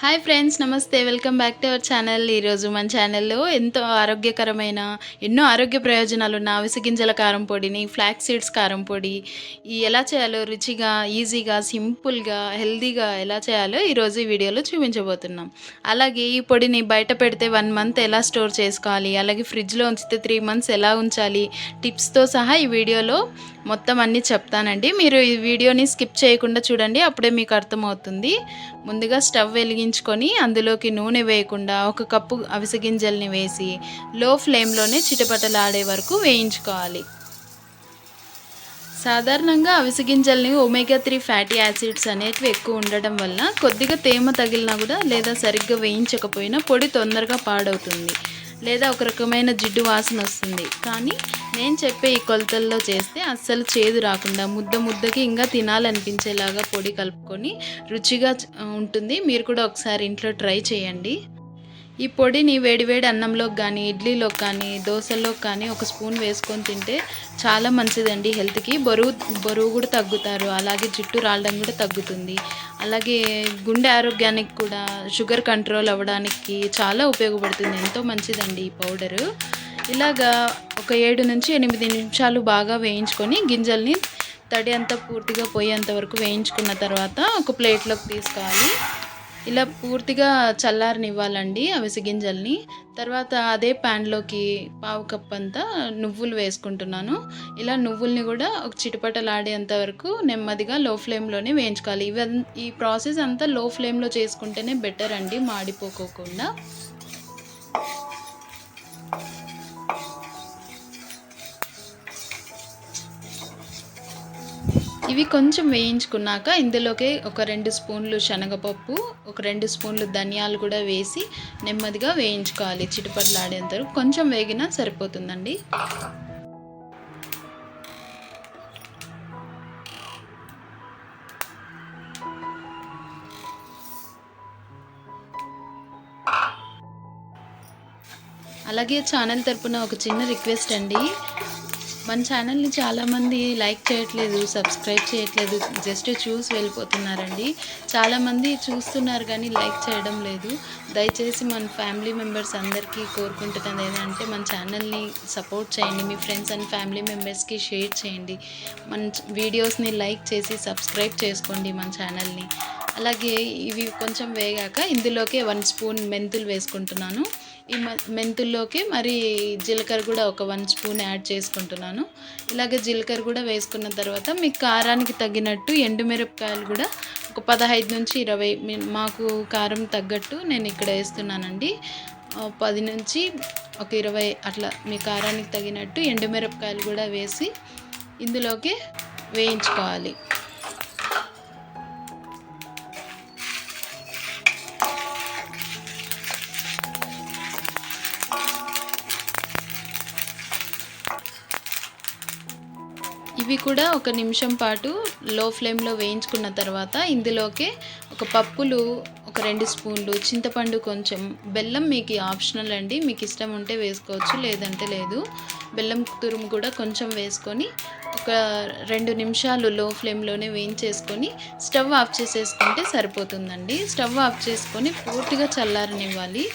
Hi friends, నమస్తే. Welcome back to our channel. ఈరోజు మన ఛానల్లో ఎంతో ఆరోగ్యకరమైన ఎన్నో ఆరోగ్య ప్రయోజనాలున్న అవిసె గింజల కారం పొడిని, ఫ్లాక్స్ సీడ్స్ కారం పొడి ఎలా చేయాలో రుచిగా, ఈజీగా, సింపుల్గా, హెల్తీగా ఎలా చేయాలో ఈరోజు ఈ వీడియోలో చూపించబోతున్నాం. అలాగే ఈ పొడిని బయట పెడితే 1 మంత్ ఎలా స్టోర్ చేసుకోవాలి, అలాగే ఫ్రిడ్జ్లో ఉంచితే 3 మంత్స్ ఎలా ఉంచాలి, టిప్స్తో సహా ఈ వీడియోలో మొత్తం అన్నీ చెప్తానండి. మీరు ఈ వీడియోని స్కిప్ చేయకుండా చూడండి, అప్పుడే మీకు అర్థమవుతుంది. ముందుగా స్టవ్ వెలిగించుకొని అందులోకి నూనె వేయకుండా 1 కప్పు అవిసె గింజల్ని వేసి లో ఫ్లేమ్లోనే చిటపటలాడే వరకు వేయించుకోవాలి. సాధారణంగా అవిసె గింజల్ని ఒమేగా 3 ఫ్యాటీ యాసిడ్స్ అనేటివి ఎక్కువ ఉండడం వల్ల కొద్దిగా తేమ తగిలినా కూడా లేదా సరిగ్గా వేయించకపోయినా పొడి తొందరగా పాడవుతుంది, లేదా ఒక రకమైన జిడ్డు వాసన వస్తుంది. కానీ నేను చెప్పే ఈ కొలతల్లో చేస్తే అస్సలు చేదు రాకుండా ముద్ద ముద్దకి ఇంకా తినాలనిపించేలాగా పొడి కలుపుకొని రుచిగా ఉంటుంది. మీరు కూడా ఒకసారి ఇంట్లో ట్రై చేయండి. ఈ పొడిని వేడివేడి అన్నంలోకి కానీ, ఇడ్లీలోకి కానీ, దోశల్లోకి కానీ ఒక స్పూన్ వేసుకొని తింటే చాలా మంచిదండి హెల్త్కి. బరువు కూడా తగ్గుతారు, అలాగే జుట్టు రాలడం కూడా తగ్గుతుంది. అలాగే గుండె ఆరోగ్యానికి కూడా, షుగర్ కంట్రోల్ అవ్వడానికి చాలా ఉపయోగపడుతుంది. ఎంతో మంచిదండి ఈ పౌడరు. ఇలాగా ఒక 7 నుంచి 8 నిమిషాలు బాగా వేయించుకొని గింజల్ని తడి అంతా పూర్తిగా పోయేంత వరకు వేయించుకున్న తర్వాత ఒక ప్లేట్లోకి తీసుకోవాలి. ఇలా పూర్తిగా చల్లారనివ్వాలండి అవిసె గింజల్ని. తర్వాత అదే ప్యాన్లోకి 1/2 కప్ అంతా నువ్వులు వేసుకుంటున్నాను. ఇలా నువ్వుల్ని కూడా ఒక చిటపటలాడేంత వరకు నెమ్మదిగా లో ఫ్లేమ్లోనే వేయించుకోవాలి. ఈ ప్రాసెస్ అంతా లో ఫ్లేమ్లో చేసుకుంటేనే బెటర్ అండి, మాడిపోకోకుండా. ఇవి కొంచెం వేయించుకున్నాక ఇందులోకి ఒక 2 స్పూన్లు శనగపప్పు, ఒక 2 స్పూన్లు ధనియాలు కూడా వేసి నెమ్మదిగా వేయించుకోవాలి. చిటపటలాడేంత వరకు కొంచెం వేగినా సరిపోతుందండి. అలాగే ఛానల్ తరపున ఒక చిన్న రిక్వెస్ట్ అండి. మన ఛానల్ని చాలామంది లైక్ చేయట్లేదు, సబ్స్క్రైబ్ చేయట్లేదు, జస్ట్ చూసి వెళ్ళిపోతున్నారండి. చాలామంది చూస్తున్నారు కానీ లైక్ చేయడం లేదు. దయచేసి మన ఫ్యామిలీ మెంబర్స్ అందరికీ కోరుకుంటున్నది ఏంటంటే మన ఛానల్ని సపోర్ట్ చేయండి, మీ ఫ్రెండ్స్ అండ్ ఫ్యామిలీ మెంబర్స్కి షేర్ చేయండి, మన వీడియోస్ని లైక్ చేసి సబ్స్క్రైబ్ చేసుకోండి మన ఛానల్ని. అలాగే ఇవి కొంచెం వేగాక ఇందులోకి 1 స్పూన్ మెంతులు వేసుకుంటున్నాను. ఈ మెంతుల్లోకి మరి జీలకర్ర కూడా ఒక 1 స్పూన్ యాడ్ చేసుకుంటున్నాను. ఇలాగే జీలకర్ర కూడా వేసుకున్న తర్వాత మీ కారానికి తగ్గినట్టు ఎండుమిరపకాయలు కూడా ఒక 15 నుంచి 20, మాకు కారం తగ్గట్టు నేను ఇక్కడ వేస్తున్నానండి. 10 నుంచి ఒక 20 అట్లా మీ కారానికి తగినట్టు ఎండుమిరపకాయలు కూడా వేసి ఇందులోకి వేయించుకోవాలి. ఇవి కూడా ఒక నిమిషం పాటు లో ఫ్లేమ్లో వేయించుకున్న తర్వాత ఇందులోకి ఒక పప్పులు ఒక 2 స్పూన్లు, చింతపండు కొంచెం, బెల్లం మీకు ఆప్షనల్ అండి, మీకు ఇష్టం ఉంటే వేసుకోవచ్చు, లేదంటే లేదు. బెల్లం తురుము కూడా కొంచెం వేసుకొని ఒక 2 నిమిషాలు లో ఫ్లేమ్లోనే వేయించేసుకొని స్టవ్ ఆఫ్ చేసేసుకుంటే సరిపోతుందండి. స్టవ్ ఆఫ్ చేసుకొని పూర్తిగా చల్లారనివ్వాలి.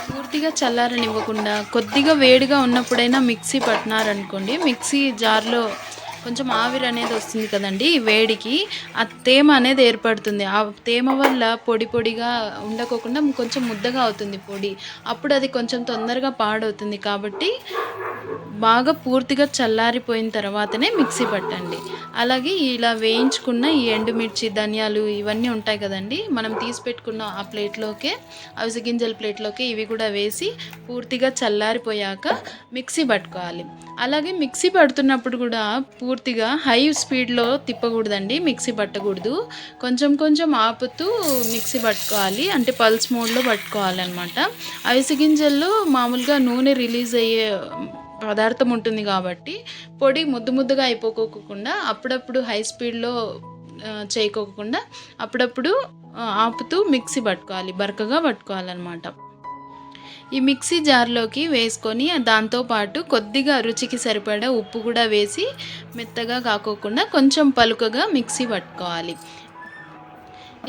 పూర్తిగా చల్లారనివ్వకుండా కొద్దిగా వేడిగా ఉన్నప్పుడైనా మిక్సీ పట్టినారనుకోండి, మిక్సీ జార్లో కొంచెం ఆవిరి అనేది వస్తుంది కదండి, ఈ వేడికి ఆ తేమ అనేది ఏర్పడుతుంది. ఆ తేమ వల్ల పొడి పొడిగా ఉండకోకుండా కొంచెం ముద్దగా అవుతుంది పొడి. అప్పుడు అది కొంచెం తొందరగా పాడవుతుంది. కాబట్టి బాగా పూర్తిగా చల్లారిపోయిన తర్వాతనే మిక్సీ పట్టండి. అలాగే ఇలా వేయించుకున్న ఈ ఎండుమిర్చి, ధనియాలు ఇవన్నీ ఉంటాయి కదండి, మనం తీసి పెట్టుకున్న ఆ ప్లేట్లోకే, అవిసె గింజల ప్లేట్లోకి ఇవి కూడా వేసి పూర్తిగా చల్లారిపోయాక మిక్సీ పట్టుకోవాలి. అలాగే మిక్సీ పడుతున్నప్పుడు కూడా పూర్తిగా హై స్పీడ్లో తిప్పకూడదండి, మిక్సీ పట్టకూడదు. కొంచెం కొంచెం ఆపుతూ మిక్సీ పట్టుకోవాలి, అంటే పల్స్ మోడ్లో పట్టుకోవాలన్నమాట. అవిసె గింజల్లో మామూలుగా నూనె రిలీజ్ అయ్యే పదార్థం ఉంటుంది కాబట్టి పొడి ముద్దు ముద్దుగా అయిపోకోకుండా అప్పుడప్పుడు హై స్పీడ్లో చేయకోకుండా అప్పుడప్పుడు ఆపుతూ మిక్సీ పట్టుకోవాలి, బరకగా పట్టుకోవాలన్నమాట. ఈ మిక్సీ జార్లోకి వేసుకొని దాంతోపాటు కొద్దిగా రుచికి సరిపడా ఉప్పు కూడా వేసి మెత్తగా కాకోకుండా కొంచెం పలుకగా మిక్సీ పట్టుకోవాలి.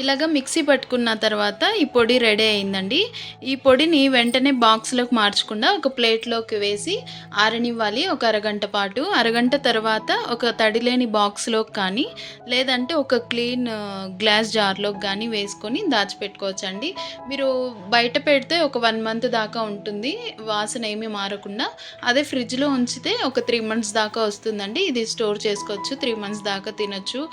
ఇలాగ మిక్సీ పట్టుకున్న తర్వాత ఈ పొడి రెడీ అయిందండి. ఈ పొడిని వెంటనే బాక్స్‌లోకి మార్చకుండా ఒక ప్లేట్‌లోకి వేసి ఆరనివ్వాలి ఒక అరగంట పాటు. అరగంట తర్వాత ఒక తడి లేని బాక్స్‌లోకి కానీ, లేదంటే ఒక క్లీన్ గ్లాస్ జార్‌లోకి గానీ వేసుకొని దాచిపెట్టుకోవచ్చండి. మీరు బయట పెడితే ఒక 1 మంత్ దాకా ఉంటుంది. వాసన ఏమీ మారకుండా. అదే ఫ్రిడ్జ్‌లో ఉంచితే ఒక 3 మంత్స్ దాకా వస్తుందండి. ఇది స్టోర్ చేసుకోవచ్చు. 3 మంత్స్ దాకా తినొచ్చు.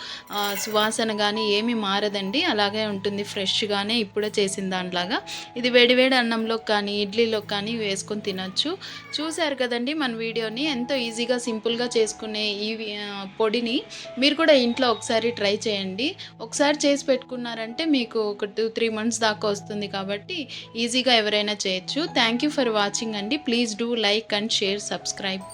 సువాసన గానీ ఏమీ మారదండి. అలాగే ఉంటుంది ఫ్రెష్‌గానే ఇప్పుడే చేసిన దానిలాగా. ఇది వేడి వేడి అన్నంలోకి కానీ, ఇడ్లీలోకి కానీ వేసుకొని తినొచ్చు. చూసారు కదండీ మన వీడియోని. ఎంతో ఈజీగా, సింపుల్‌గా చేసుకునే ఈ పొడిని మీరు కూడా ఇంట్లో ఒకసారి ట్రై చేయండి. ఒకసారి చేసి పెట్టుకున్నారంటే మీకు ఒక 2, 3 మంత్స్ దాకా వస్తుంది కాబట్టి ఈజీగా ఎవరైనా చేయొచ్చు. థ్యాంక్ యూ ఫర్ వాచింగ్ అండి. Please do like and share, subscribe.